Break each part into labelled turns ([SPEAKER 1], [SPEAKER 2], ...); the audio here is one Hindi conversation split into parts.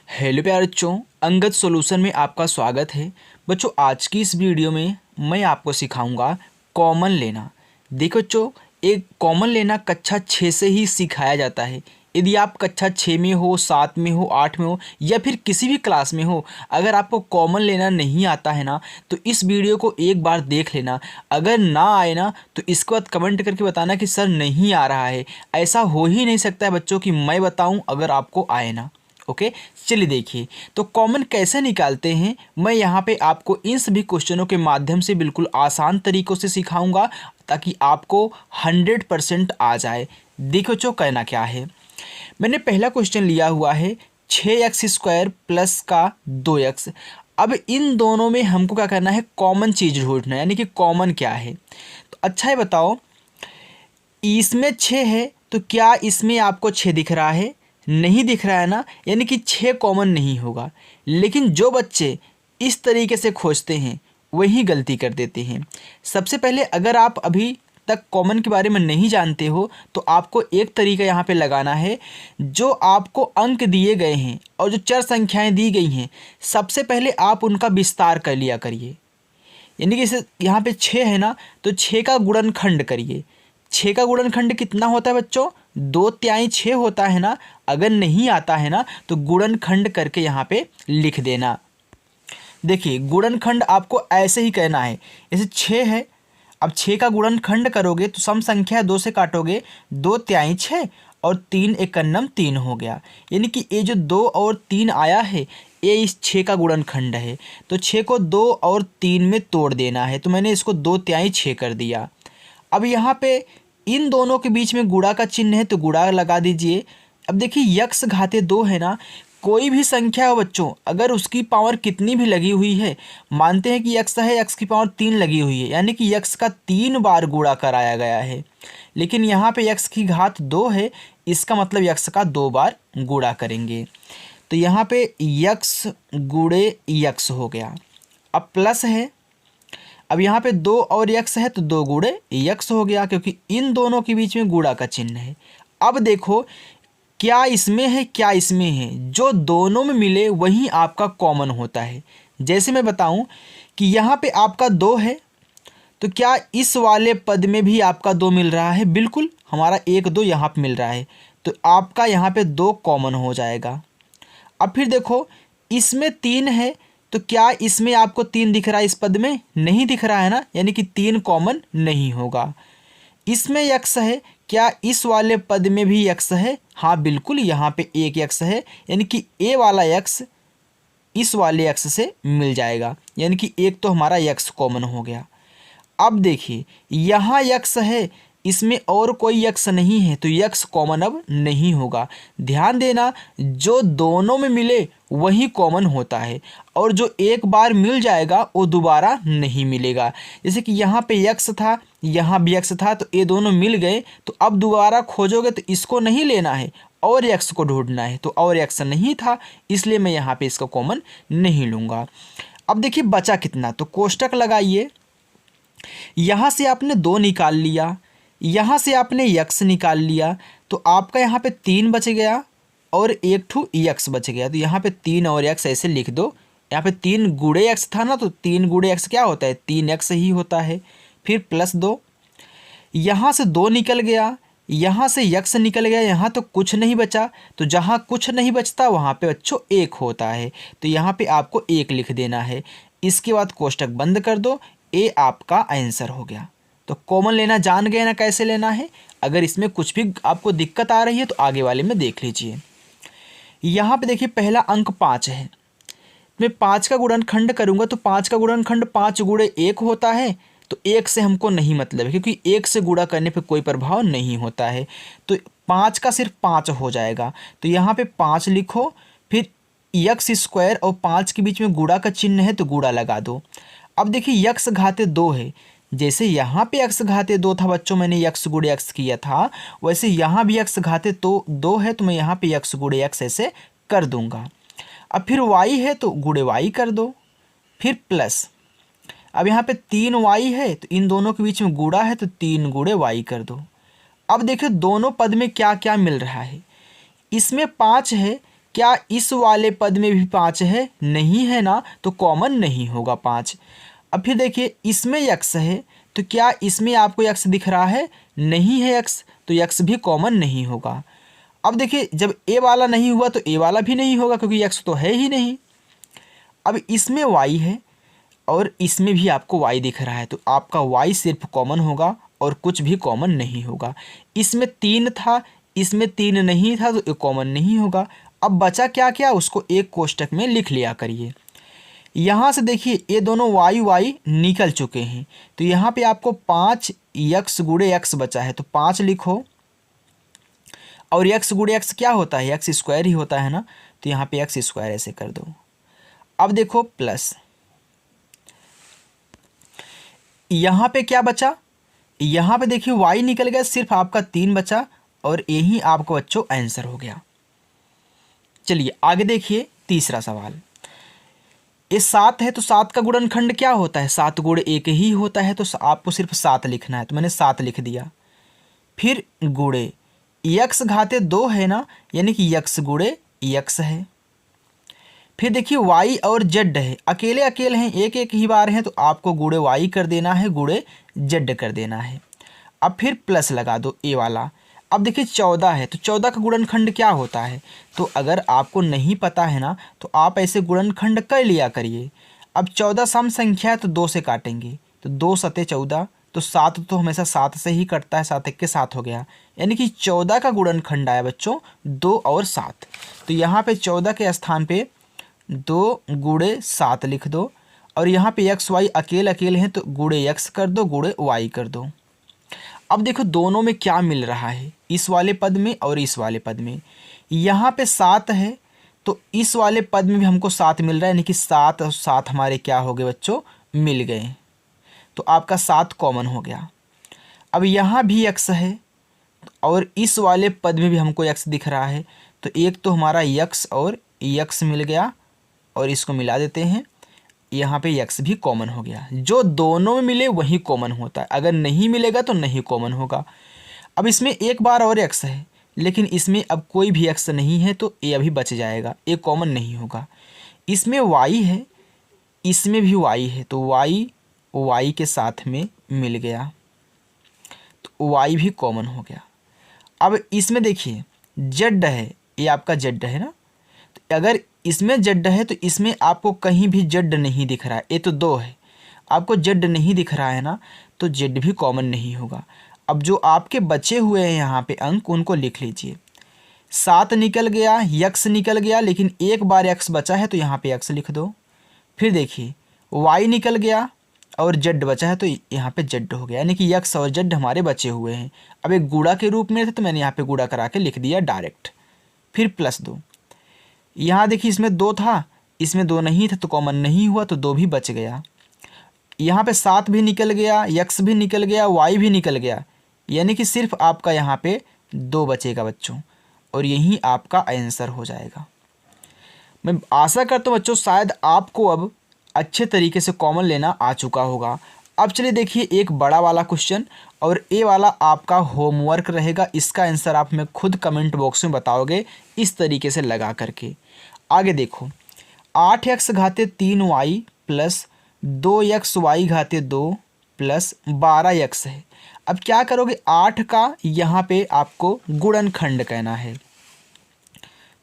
[SPEAKER 1] हेलो प्यारे बच्चों, अंगद सॉल्यूशन में आपका स्वागत है। बच्चों, आज की इस वीडियो में मैं आपको सिखाऊंगा कॉमन लेना। देखो बच्चों, एक कॉमन लेना कक्षा 6 से ही सिखाया जाता है। यदि आप कक्षा 6 में हो, 7 में हो, 8 में हो या फिर किसी भी क्लास में हो, अगर आपको कॉमन लेना नहीं आता है ना, तो इस वीडियो को एक बार देख लेना। अगर ना आए ना, तो इसके बाद कमेंट करके बताना कि सर नहीं आ रहा है। ऐसा हो ही नहीं सकता है बच्चों कि मैं बताऊं अगर आपको आए ना। ओके, चलिए देखिए तो कॉमन कैसे निकालते हैं। मैं यहाँ पे आपको इन सभी क्वेश्चनों के माध्यम से बिल्कुल आसान तरीक़ों से सिखाऊंगा ताकि आपको 100% आ जाए। देखो जो कहना क्या है, मैंने पहला क्वेश्चन लिया हुआ है 6x² प्लस का 2x। अब इन दोनों में हमको क्या करना है, कॉमन चीज़ ढूंढना है, यानी कि कॉमन क्या है। तो अच्छा है, बताओ इसमें 6 है तो क्या इसमें आपको 6 दिख रहा है? नहीं दिख रहा है ना, यानी कि 6 कॉमन नहीं होगा। लेकिन जो बच्चे इस तरीके से खोजते हैं वही गलती कर देते हैं। सबसे पहले अगर आप अभी तक कॉमन के बारे में नहीं जानते हो तो आपको एक तरीका यहाँ पे लगाना है। जो आपको अंक दिए गए हैं और जो चर संख्याएं दी गई हैं, सबसे पहले आप उनका विस्तार कर लिया करिए। यानी कि जैसे यहाँ पे 6 है ना, तो 6 का गुणनखंड करिए। 6 का गुणनखंड कितना होता है बच्चों? 2/3 6 होता है ना। अगर नहीं आता है ना तो गुणनखंड करके यहाँ पे लिख देना। देखिए गुणनखंड आपको ऐसे ही कहना है, जैसे 6 है, अब 6 का गुणनखंड करोगे तो सम संख्या 2 से काटोगे, 2/3 6 और 3 एकन्नम 3 हो गया। यानी कि ये जो 2 और 3 आया है ये इस 6 का गुणनखंड है। तो 6 को 2 और 3 में तोड़ देना है, तो मैंने इसको 2/3 6 कर दिया। अब यहाँ पे इन दोनों के बीच में गुणा का चिन्ह है तो गुणा लगा दीजिए। अब देखिए यक्स घाते 2 है ना, कोई भी संख्या हो बच्चों, अगर उसकी पावर कितनी भी लगी हुई है, मानते हैं कि यक्स है, यक्स की पावर 3 लगी हुई है, यानी कि यक्स का 3 बार गुणा कराया गया है। लेकिन यहाँ पे यक्स की घात 2 है, इसका मतलब यक्स का 2 बार गुणा करेंगे। तो यहाँ पे यक्स गुणे यक्स हो गया। अब प्लस है, अब यहाँ पे 2 और यक्स है तो 2 गुणे यक्स हो गया, क्योंकि इन दोनों के बीच में गुणा का चिन्ह है। अब देखो क्या इसमें है क्या इसमें है, जो दोनों में मिले वही आपका कॉमन होता है। जैसे मैं बताऊं कि यहाँ पे आपका 2 है तो क्या इस वाले पद में भी आपका 2 मिल रहा है? बिल्कुल, हमारा 1 2 यहाँ पे मिल रहा है, तो आपका यहाँ पे 2 कॉमन हो जाएगा। अब फिर देखो इसमें 3 है तो क्या इसमें आपको 3 दिख रहा है? इस पद में नहीं दिख रहा है ना, यानी कि 3 कॉमन नहीं होगा। इसमें यक्स है, क्या इस वाले पद में भी यक्स है? हाँ बिल्कुल, यहाँ पे एक यक्स है, यानी कि ए वाला यक्स इस वाले यक्स से मिल जाएगा, यानी कि एक तो हमारा यक्स कॉमन हो गया। अब देखिए यहाँ यक्स है, इसमें और कोई यक्स नहीं है, तो यक्स कॉमन अब नहीं होगा। ध्यान देना, जो दोनों में मिले वही कॉमन होता है, और जो एक बार मिल जाएगा वो दोबारा नहीं मिलेगा। जैसे कि यहाँ पे यक्स था, यहाँ भी यक्स था, तो ये दोनों मिल गए, तो अब दोबारा खोजोगे तो इसको नहीं लेना है और यक्स को ढूंढना है, तो और यक्स नहीं था, इसलिए मैं यहाँ पे इसको कॉमन नहीं लूँगा। अब देखिए बचा कितना, तो कोष्टक लगाइए। यहाँ से आपने 2 निकाल लिया, यहाँ से आपने यक्स निकाल लिया, तो आपका यहाँ पे 3 बच गया और एक ठू यक्स बच गया। तो यहाँ पे 3 और यक्स ऐसे लिख दो। यहाँ पे 3 गुणे यक्स था ना, तो 3 गुणे यक्स क्या होता है? 3 यक्स ही होता है। फिर प्लस 2, यहाँ से 2 निकल गया, यहाँ से यक्स निकल गया, यहाँ तो कुछ नहीं बचा। तो जहाँ कुछ नहीं बचता वहाँ पे बच्चों 1 होता है, तो यहाँ पे आपको 1 लिख देना है। इसके बाद कोष्टक बंद कर दो, ये आपका आंसर हो गया। तो कॉमन लेना जान गए ना कैसे लेना है। अगर इसमें कुछ भी आपको दिक्कत आ रही है तो आगे वाले में देख लीजिए। यहाँ पे देखिए पहला अंक 5 है, मैं 5 का गुणनखंड करूँगा तो 5 का गुणनखंड 5 गुणे 1 होता है, तो 1 से हमको नहीं मतलब है, क्योंकि 1 से गुणा करने पे कोई प्रभाव नहीं होता है। तो 5 का सिर्फ 5 हो जाएगा, तो यहाँ पे 5 लिखो, फिर x² और 5 के बीच में गुणा का चिन्ह है तो गुणा लगा दो। अब देखिए यक्स घाते 2 है, जैसे यहाँ पे x घाते 2 था बच्चों, मैंने x गुणे x किया था, वैसे यहाँ भी x घाते तो 2 है, तो मैं यहाँ पे x गुणे x ऐसे कर दूंगा। अब फिर y है तो गुणे y कर दो, फिर प्लस, अब यहाँ पे 3y है तो इन दोनों के बीच में गुणा है तो 3 गुणे y कर दो। अब देखिए दोनों पद में क्या क्या मिल रहा है। इसमें 5 है, क्या इस वाले पद में भी 5 है? नहीं है ना, तो कॉमन नहीं होगा 5। अब फिर देखिए इसमें x है, तो क्या इसमें आपको x दिख रहा है? नहीं है x, तो x भी कॉमन नहीं होगा। अब देखिए जब a वाला नहीं हुआ तो a वाला भी नहीं होगा, क्योंकि x तो है ही नहीं। अब इसमें y है और इसमें भी आपको y दिख रहा है, तो आपका y सिर्फ कॉमन होगा और कुछ भी कॉमन नहीं होगा। इसमें 3 था, इसमें 3 नहीं था, तो ये कॉमन नहीं होगा। अब बचा क्या क्या, उसको एक कोष्टक में लिख लिया करिए। यहाँ से देखिए ये दोनों y निकल चुके हैं, तो यहाँ पे आपको 5 x गुणे x बचा है, तो 5 लिखो। और x गुणे x क्या होता है? x स्क्वायर ही होता है ना, तो यहाँ पे x स्क्वायर ऐसे कर दो। अब देखो प्लस, यहाँ पे क्या बचा? यहाँ पे देखिए y निकल गया, सिर्फ आपका 3 बचा और यही आपका बच्चों आंसर हो गया। चलिए आगे देखिए तीसरा सवाल। ये 7 है, तो 7 का गुणनखंड क्या होता है? 7 गुणे 1 ही होता है, तो आपको सिर्फ 7 लिखना है, तो मैंने 7 लिख दिया। फिर गुणे x घाते 2 है ना, यानी कि x गुणे x है। फिर देखिए y और z है, अकेले अकेले हैं, एक एक ही बार हैं, तो आपको गुणे y कर देना है, गुणे z कर देना है। अब फिर प्लस लगा दो a वाला। अब देखिए 14 है, तो 14 का गुणनखंड क्या होता है? तो अगर आपको नहीं पता है ना, तो आप ऐसे गुणनखंड कर लिया करिए। अब 14 सम संख्या है, तो 2 से काटेंगे, तो 2 सते 14, तो 7 तो हमेशा 7 से ही कटता है, 7 एक के 7 हो गया, यानी कि 14 का गुणनखंड आया बच्चों 2 और 7। तो यहाँ पे 14 के स्थान पे 2 गुणे 7 लिख दो, और यहाँ पे एक्स वाई अकेले अकेले हैं, तो गुणे x कर दो, गुणे y कर दो। अब देखो दोनों में क्या मिल रहा है, इस वाले पद में और इस वाले पद में। यहाँ पे 7 है, तो इस वाले पद में भी हमको 7 मिल रहा है, यानी कि 7 और 7 हमारे क्या हो गए बच्चों? मिल गए, तो आपका 7 कॉमन हो गया। अब यहाँ भी x है और इस वाले पद में भी हमको x दिख रहा है, तो एक तो हमारा x और x मिल गया, और इसको मिला देते हैं, यहाँ पे x भी कॉमन हो गया। जो दोनों में मिले वही कॉमन होता है, अगर नहीं मिलेगा तो नहीं कॉमन होगा। अब इसमें एक बार और x है, लेकिन इसमें अब कोई भी x नहीं है, तो a अभी बच जाएगा, a कॉमन नहीं होगा। इसमें y है, इसमें भी y है, तो y के साथ में मिल गया, तो y भी कॉमन हो गया। अब इसमें देखिए z है, ये आपका z है ना, तो अगर इसमें z है तो इसमें आपको कहीं भी z नहीं दिख रहा है, ये तो 2 है, आपको z नहीं दिख रहा है ना, तो z भी कॉमन नहीं होगा। अब जो आपके बचे हुए हैं यहाँ पे अंक, उनको लिख लीजिए। 7 निकल गया, x निकल गया, लेकिन एक बार x बचा है, तो यहाँ पे x लिख दो। फिर देखिए y निकल गया और z बचा है, तो यहाँ पे z हो गया, यानी कि x और z हमारे बचे हुए हैं। अब एक गुणा के रूप में थे, तो मैंने यहाँ पे गुणा करा के लिख दिया डायरेक्ट। फिर प्लस 2, यहाँ देखिए इसमें 2 था, इसमें 2 नहीं था, तो कॉमन नहीं हुआ, तो 2 भी बच गया। यहाँ पे 7 भी निकल गया, x भी निकल गया, y भी निकल गया, यानी कि सिर्फ आपका यहाँ पे 2 बचेगा बच्चों, और यही आपका आंसर हो जाएगा। मैं आशा करता हूँ बच्चों शायद आपको अब अच्छे तरीके से कॉमन लेना आ चुका होगा। अब चलिए देखिए एक बड़ा वाला क्वेश्चन, और ये वाला आपका होमवर्क रहेगा, इसका आंसर आप मैं खुद कमेंट बॉक्स में बताओगे इस तरीके से लगा करके। आगे देखो 8x घाते 3y plus 2x y घाते 2 plus 12x है। अब क्या करोगे, 8 का यहाँ पे आपको गुणनखंड कहना है,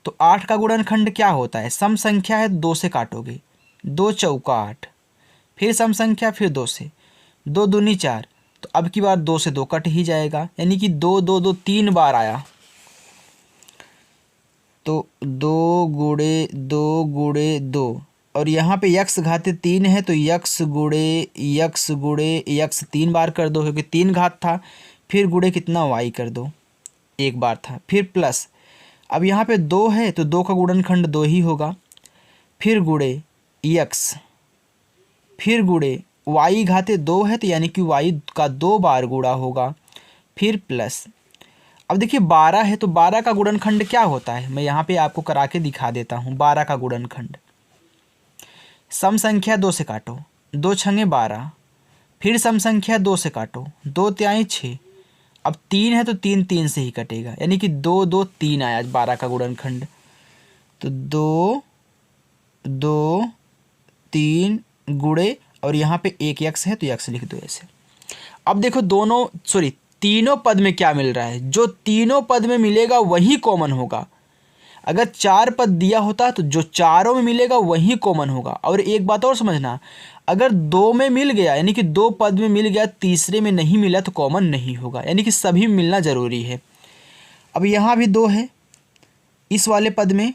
[SPEAKER 1] तो 8 का गुणनखंड क्या होता है? सम संख्या है, 2 से काटोगे, 2 चौका 8, फिर सम संख्या, फिर 2 से, 2 दूनी 4, तो अब की बार 2 से 2 कट ही जाएगा, यानी कि 2 2 2 3 बार आया, तो 2 गुणे 2, और यहाँ पे x घाते 3 है, तो x गुणे x 3 बार कर दो, क्योंकि 3 घात था। फिर गुणे कितना y कर दो, 1 बार था। फिर प्लस, अब यहाँ पे 2 है, तो 2 का गुणनखंड 2 ही होगा। फिर गुणे x, फिर गुणे y घाते 2 है, तो यानी कि y का 2 बार गुणा होगा। फिर प्लस, अब देखिए 12 है, तो 12 का गुणनखंड क्या होता है, मैं यहाँ पे आपको करा के दिखा देता हूँ। 12 का गुणनखंड, सम संख्या 2 से काटो, 2 छंगे 12, फिर सम संख्या 2 से काटो, 2 त्याई 6, अब 3 है तो 3 3 से ही कटेगा, यानी कि 2 2 3 आया 12 का गुणनखंड। तो 2 2 3 गुणे और यहाँ पे एक यक्स है तो यक्स लिख दो ऐसे। अब देखो तीनों पद में क्या मिल रहा है, जो तीनों पद में मिलेगा वही कॉमन होगा। अगर 4 पद दिया होता तो जो चारों में मिलेगा वही कॉमन होगा। और एक बात और समझना, अगर 2 में मिल गया यानी कि 2 पद में मिल गया, तीसरे में नहीं मिला तो कॉमन नहीं होगा, यानी कि सभी मिलना ज़रूरी है। अब यहाँ भी 2 है इस वाले पद में,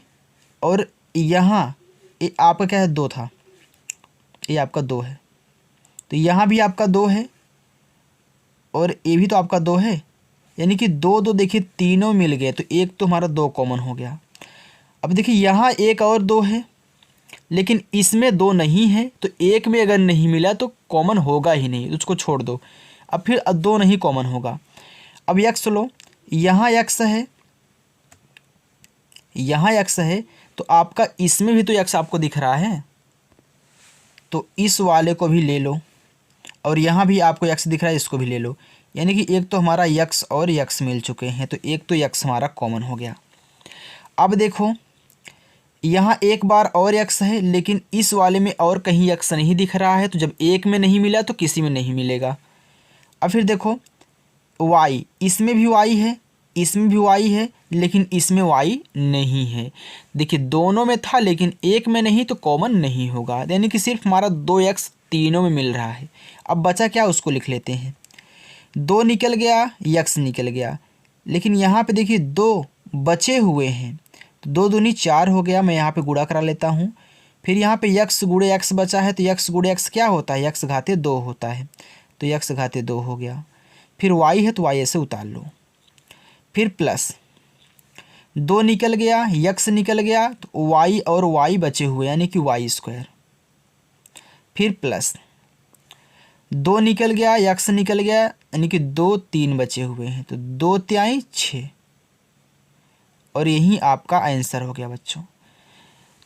[SPEAKER 1] और यहाँ आपका क्या है 2 था, ये आपका 2 है, तो यहाँ भी आपका 2 है और ये भी तो आपका 2 है, यानी कि 2 2 देखिए तीनों मिल गए तो एक तो हमारा 2 कॉमन हो गया। अब देखिए यहाँ एक और 2 है लेकिन इसमें 2 नहीं है, तो एक में अगर नहीं मिला तो कॉमन होगा ही नहीं, उसको छोड़ दो। अब फिर 2 नहीं कॉमन होगा। अब यक्स लो, यहाँ यक्स है, यहाँ यक्स है, तो आपका इसमें भी तो यक्स आपको दिख रहा है, तो इस वाले को भी ले लो, और यहाँ भी आपको यक्स दिख रहा है, इसको भी ले लो। यानी कि एक तो हमारा यक्स और यक्स मिल चुके हैं, तो एक तो यक्स हमारा कॉमन हो गया। अब देखो यहाँ एक बार और यक्स है लेकिन इस वाले में और कहीं यक्स नहीं दिख रहा है, तो जब एक में नहीं मिला तो किसी में नहीं मिलेगा। अब फिर देखो y, इसमें भी y है, इसमें भी y है, लेकिन इसमें y नहीं है। देखिए दोनों में था लेकिन एक में नहीं, तो कॉमन नहीं होगा, यानी कि सिर्फ हमारा 2x तीनों में मिल रहा है। अब बचा क्या, उसको लिख लेते हैं। 2 निकल गया, x निकल गया, लेकिन यहाँ पे देखिए 2 बचे हुए हैं, तो 2 दूनी 4 हो गया। मैं यहाँ पे गुणा करा लेता हूँ। फिर यहाँ पे x गुणे x बचा है, तो x गुणे x क्या होता है, x घाते 2 होता है, तो x घाते 2 हो गया। फिर y है तो y ऐसे उतार लो। फिर प्लस 2 निकल गया, x निकल गया, तो y और y बचे हुए यानी कि y स्क्वायर। फिर प्लस 2 निकल गया, x निकल गया, यानी कि 2 3 बचे हुए हैं, तो 2 तिहाई 6, और यही आपका आंसर हो गया बच्चों।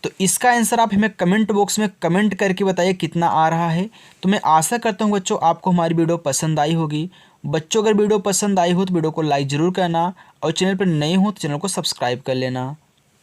[SPEAKER 1] तो इसका आंसर आप हमें कमेंट बॉक्स में कमेंट करके बताइए कितना आ रहा है। तो मैं आशा करता हूँ बच्चों आपको हमारी वीडियो पसंद आई होगी। बच्चों अगर वीडियो पसंद आई हो तो वीडियो को लाइक ज़रूर करना, और चैनल पर नए हो तो चैनल को सब्सक्राइब कर लेना।